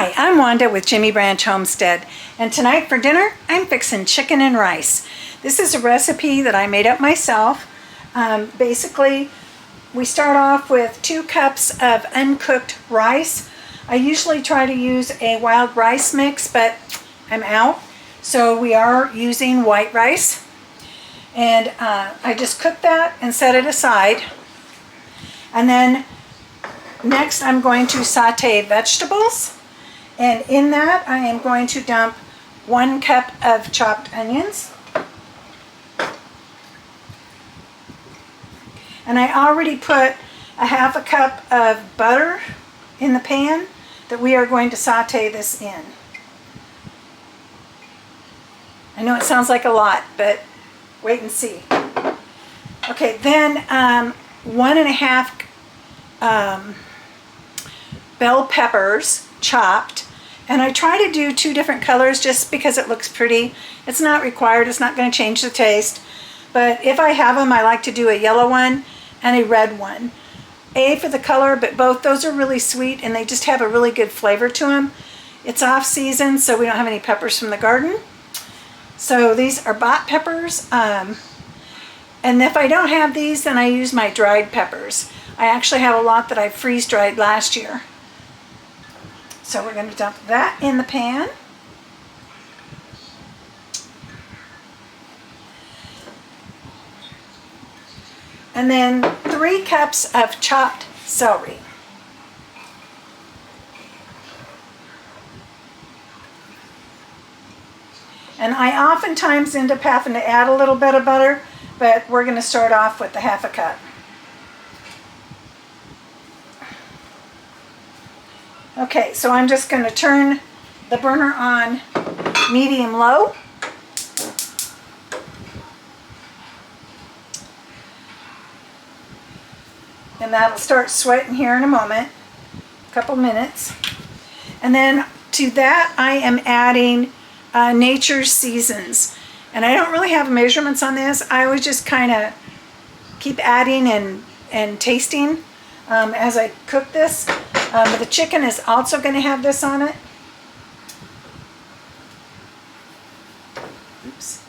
Hi, I'm Wanda with Jimmy Branch Homestead, and tonight for dinner I'm fixing chicken and rice. This is a recipe that I made up myself. Basically, we start off with 2 cups of uncooked rice. I usually try to use a wild rice mix, but I'm out, so we are using white rice. And I just cook that and set it aside. And then next I'm going to saute vegetables. And in that, I am going to dump 1 cup of chopped onions. And I already put a 1/2 cup of butter in the pan that we are going to saute this in. I know it sounds like a lot, but wait and see. Okay, then 1½ bell peppers chopped. And I try to do 2 different colors just because it looks pretty. It's not required, it's not going to change the taste. But if I have them, I like to do a yellow one and a red one. A for the color, but both those are really sweet and they just have a really good flavor to them. It's off season, so we don't have any peppers from the garden. So these are bought peppers. And if I don't have these, then I use my dried peppers. I actually have a lot that I freeze dried last year. So we're going to dump that in the pan. And then 3 cups of chopped celery. And I oftentimes end up having to add a little bit of butter, but we're going to start off with the 1/2 cup. Okay, so I'm just going to turn the burner on medium-low. And that'll start sweating here in a moment, a couple minutes. And then to that I am adding Nature's Seasons. And I don't really have measurements on this. I always just kind of keep adding and tasting as I cook this. But the chicken is also going to have this on it. Oops.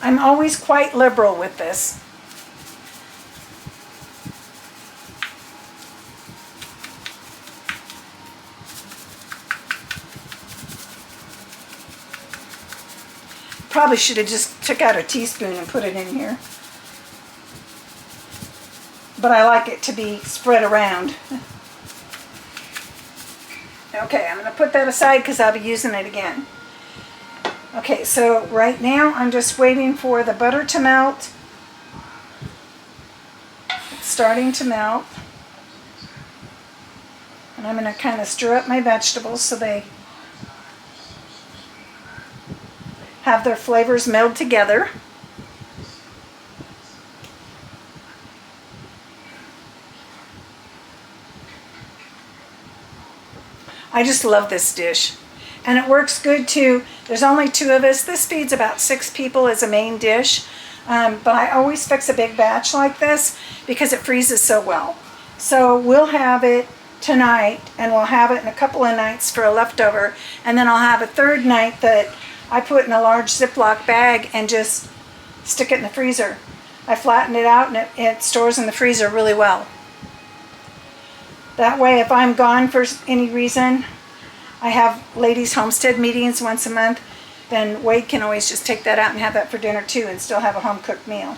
I'm always quite liberal with this. Probably should have just took out a teaspoon and put it in here. But I like it to be spread around. Okay, I'm going to put that aside because I'll be using it again. Okay, so right now I'm just waiting for the butter to melt. It's starting to melt. And I'm going to kind of stir up my vegetables so they have their flavors meld together. I just love this dish. And it works good too. There's only 2 of us. This feeds about 6 people as a main dish. But I always fix a big batch like this because it freezes so well. So we'll have it tonight and we'll have it in a couple of nights for a leftover. And then I'll have a 3rd night that I put in a large Ziploc bag and just stick it in the freezer. I flatten it out and it stores in the freezer really well. That way, if I'm gone for any reason, I have ladies' homestead meetings once a month, then Wade can always just take that out and have that for dinner too and still have a home-cooked meal.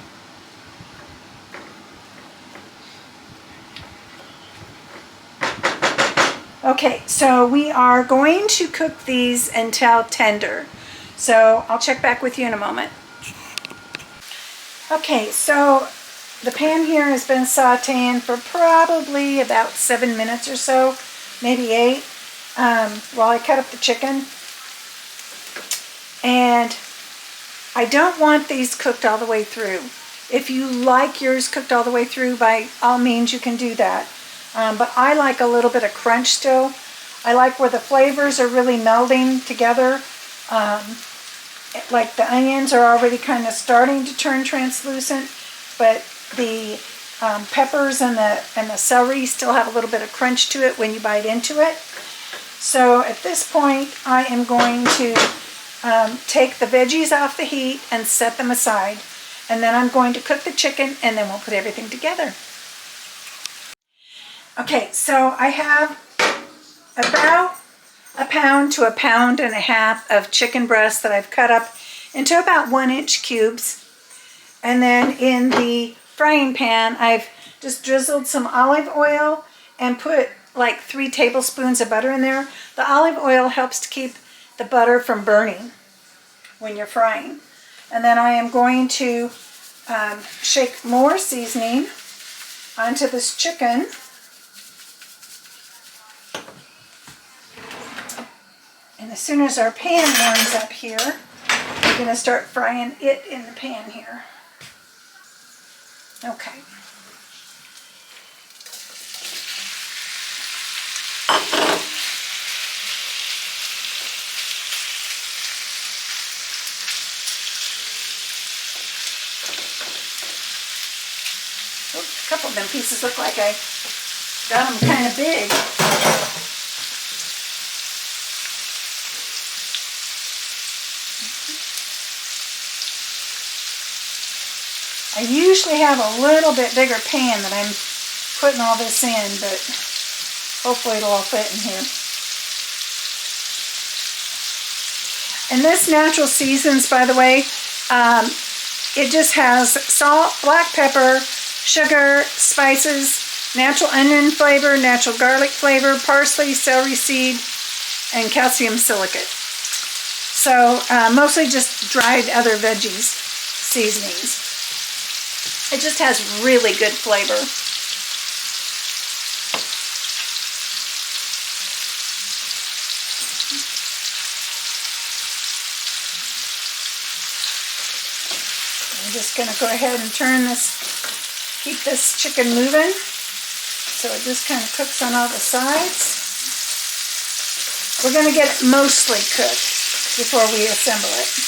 Okay, so we are going to cook these until tender. So I'll check back with you in a moment. Okay, so the pan here has been sauteing for probably about 7 minutes or so, maybe 8, while I cut up the chicken. And I don't want these cooked all the way through. If you like yours cooked all the way through, by all means you can do that. But I like a little bit of crunch still. I like where the flavors are really melding together. Like the onions are already kind of starting to turn translucent, but the peppers and the celery still have a little bit of crunch to it when you bite into it. So at this point, I am going to take the veggies off the heat and set them aside. And then I'm going to cook the chicken, and then we'll put everything together. Okay, so I have about a pound to 1.5 pounds of chicken breast that I've cut up into about 1-inch cubes. And then in the frying pan, I've just drizzled some olive oil and put like 3 tablespoons of butter in there. The olive oil helps to keep the butter from burning when you're frying. And then I am going to shake more seasoning onto this chicken. And as soon as our pan warms up here, we're going to start frying it in the pan here. Okay. A couple of them pieces look like I got them kind of big. I usually have a little bit bigger pan that I'm putting all this in, but hopefully it'll all fit in here. And this natural seasons, by the way, it just has salt, black pepper, sugar, spices, natural onion flavor, natural garlic flavor, parsley, celery seed, and calcium silicate. So mostly just dried other veggies seasonings. It just has really good flavor. I'm just going to go ahead and turn this, keep this chicken moving so it just kind of cooks on all the sides. We're going to get it mostly cooked before we assemble it.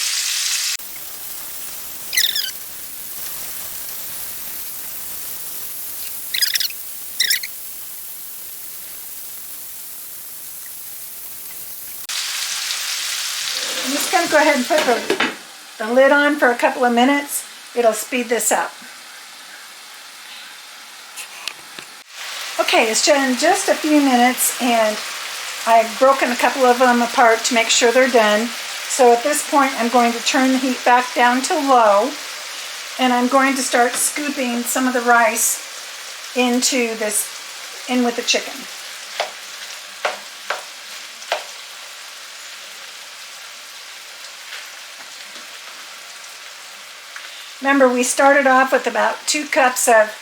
I'm just going to go ahead and put the lid on for a couple of minutes. It'll speed this up. Okay, it's been just a few minutes and I've broken a couple of them apart to make sure they're done. So at this point I'm going to turn the heat back down to low and I'm going to start scooping some of the rice into this, in with the chicken. Remember, we started off with about 2 cups of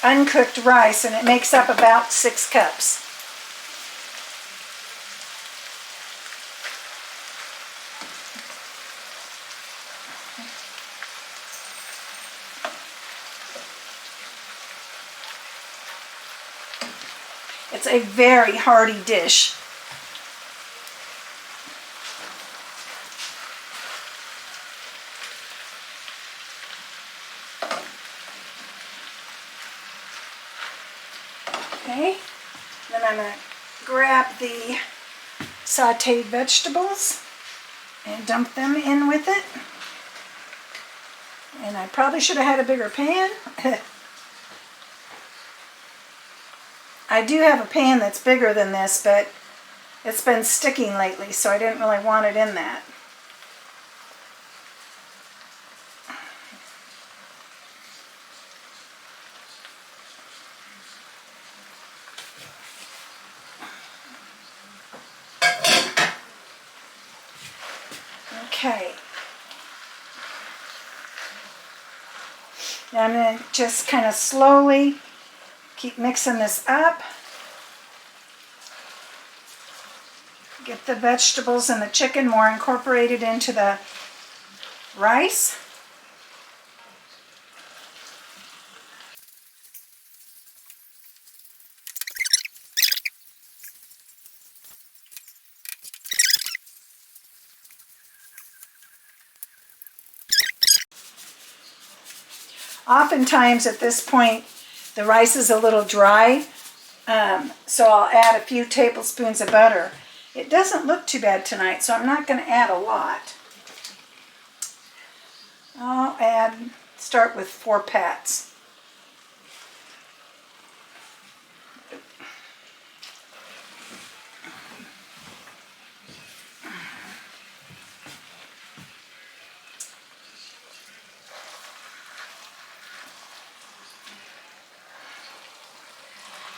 uncooked rice, and it makes up about 6 cups. It's a very hearty dish. Okay, then I'm going to grab the sauteed vegetables and dump them in with it. And I probably should have had a bigger pan. I do have a pan that's bigger than this, but it's been sticking lately, so I didn't really want it in that. Okay. Now I'm going to just kind of slowly keep mixing this up. Get the vegetables and the chicken more incorporated into the rice. Oftentimes at this point, the rice is a little dry, so I'll add a few tablespoons of butter. It doesn't look too bad tonight, so I'm not going to add a lot. I'll start with 4 pats.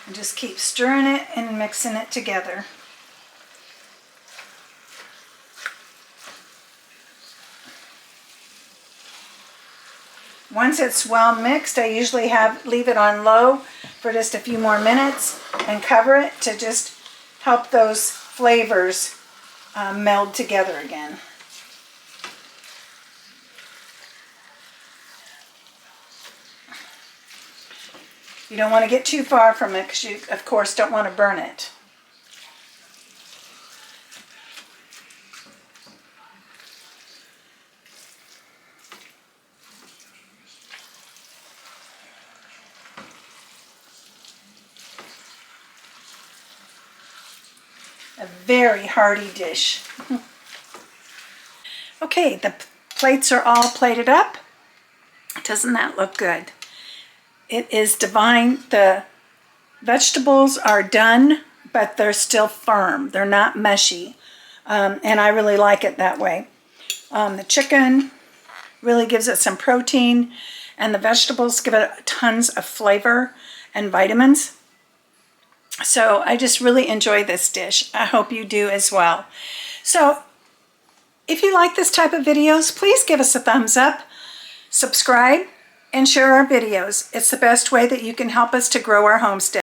And just keep stirring it and mixing it together. Once it's well mixed, I usually leave it on low for just a few more minutes and cover it to just help those flavors meld together again. You don't want to get too far from it because you, of course, don't want to burn it. A very hearty dish. Okay, the plates are all plated up. Doesn't that look good? It is divine. The vegetables are done, but they're still firm. They're not mushy. And I really like it that way. The chicken really gives it some protein, and the vegetables give it tons of flavor and vitamins. So I just really enjoy this dish. I hope you do as well. So if you like this type of videos, please give us a thumbs up, subscribe, and share our videos. It's the best way that you can help us to grow our homestead.